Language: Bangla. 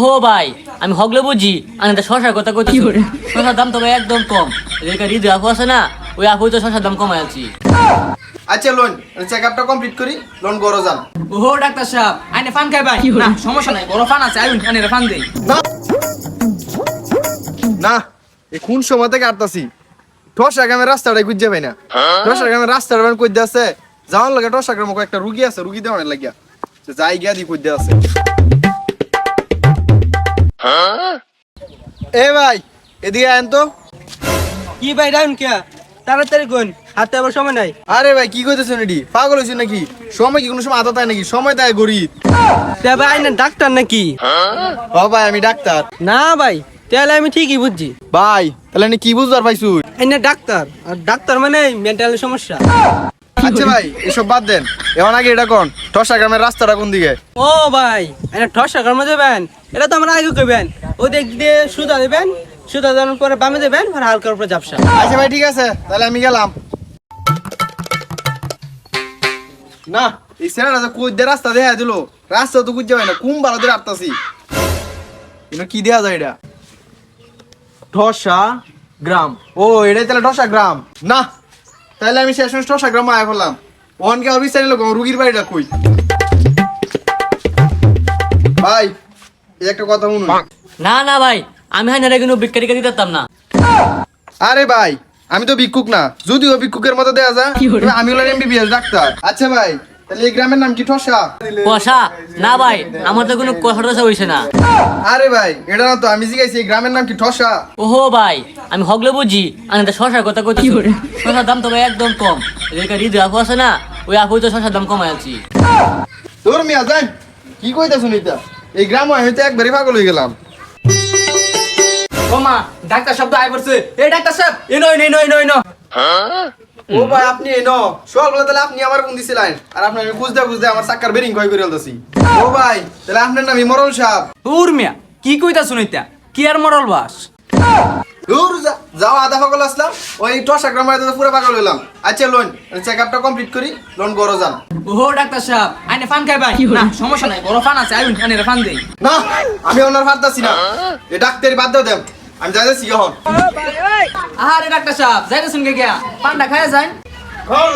ও ভাই আমি হগলে বুঝি আমি তো শশার কথা কইছি শশার দাম তো ভাই একদম কম এদিকে রিজু আপু আছে না ওই আপু তো শশার দাম কমাই আছি। আচ্ছা লোন চেকআপটা কমপ্লিট করি লোন গরো যান। ওহো ডাক্তার সাহেব আইনে ফান খাই ভাই না সমস্যা নাই বড় ফান আছে আইন আইনে ফান দেই না না এই কোন সময় থেকে আটতাছি ঠসা গ্রামের রাস্তাটা গুজে পাই না ঠসা গ্রামের রাস্তাটা কই আছে যাওয়ার লাগে ঠসা গ্রামে একটা রুগী আছে রুগী দেওয়ার লাগিয়া যাই গিয়া দি কই আছে। এ ভাই এদিকে আইন তো। কি ভাই ডাউন কে তাড়াতাড়ি কোন হাতে আবার সময় নাই। আরে ভাই কি কইতেছেন এডি পাগল হইছেন নাকি সময় কি কোনো সময় আদত হয় নাকি সময় দেয় গরিব। তে ভাই আইনে ডাক্তার নাকি? ও ভাই আমি ডাক্তার। না ভাই তাহলে আমি ঠিকই বুঝছি ভাই তাহলে আমি কি বুঝবার পাইছু? আইনে ডাক্তার আর ডাক্তার মানে মেন্টাল সমস্যা। আচ্ছা ভাই এসব বাদ দেন এখন আগে এটা কোন ঠসা গ্রামের রাস্তাটা কোন দিকে? ও ভাই আইনে ঠসা কর্ম যাবেন এটা তো আমরা আগে কইবেন ও দিক দিয়ে সুদা দেবেন সুদা দেওয়ার পরে বামে দেবেন আর হালকার উপরে ঝাপসা। আচ্ছা ভাই ঠিক আছে তাহলে আমি গেলাম। না এই ছেলেটা যে কই দিয়ে রাস্তা দেখা দিল রাস্তা তো বুঝতে পারি না কোন ভালো দিয়ে আটতাছি কিন্তু কি দেয়া যায় এটা ঠসা গ্রাম। ও এটাই তাহলে ঠসা গ্রাম। না তাহলে আমি শেষ ঠসা গ্রাম আয়া করলাম ওখানকে আর বিচারি লোক রুগীর বাড়িটা কই। ভাই এই একটা কথা শুনুন। না না ভাই আমি হাই না কিন্তু বিক্রি দিতাম না। আরে ভাই আমি তো ভিক্ষুক না যদিও ভিক্ষুকের মতো দেয়া যায় আমি হলাম এমবিবিএস ডাক্তার। আচ্ছা ভাই তাহলে এই গ্রামের নাম কি ঠসা? কষা না ভাই আমার তো কোনো কষা টসা হইছে না। আরে ভাই এটা না তো আমি জিজ্ঞাসি এই গ্রামের নাম কি ঠসা? ওহো ভাই আমি হগলে বুঝি আমি তো শশার কথা কইছি শশার দাম তো ভাই একদম কম এদিকে রিজু আপু আছে না ওই আপু তো শশার দাম কমাই আছি। তোর মিয়া যাই কি কইতাছ নিতা এই গ্রাম আমি তো একবারই পাগল হয়ে গেলাম। ও মা ডাক্তার শব্দ আই পড়ছে এই ডাক্তার সাহেব এ নই নই নই নই ন। ও ভাই আপনি এই ন সকালে তাহলে আপনি আমার কোন দিছিলেন আর আপনি আমি খুঁজতে খুঁজতে আমার চাক্কার বেরিং কই করে আলতাছি। ও ভাই তাহলে আপনার নাম ইমরুল সাহেব। উর্মিয়া কি কইতা শুনাইতা কি আর মরল বাস। দূর যাও আধা পাগল আসলাম ওই ঠসা গ্রামে তো পুরো পাগল হইলাম। আচ্ছা লোন চেকআপটা কমপ্লিট করি লোন গরো যান। ওহো ডাক্তার সাহেব আইনে ফান খাই ভাই না সমস্যা নাই বড় ফান আছে আইন আইনে ফান দেই না আমি ওনার ফারতাছি না এই ডাক্তারি বাদ দাও দেন আমি যাইতেছি এখন। আরে ডাক্তার সাহেব যাইতেছেন কে গিয়া পান্ডা খায়া যান। খাও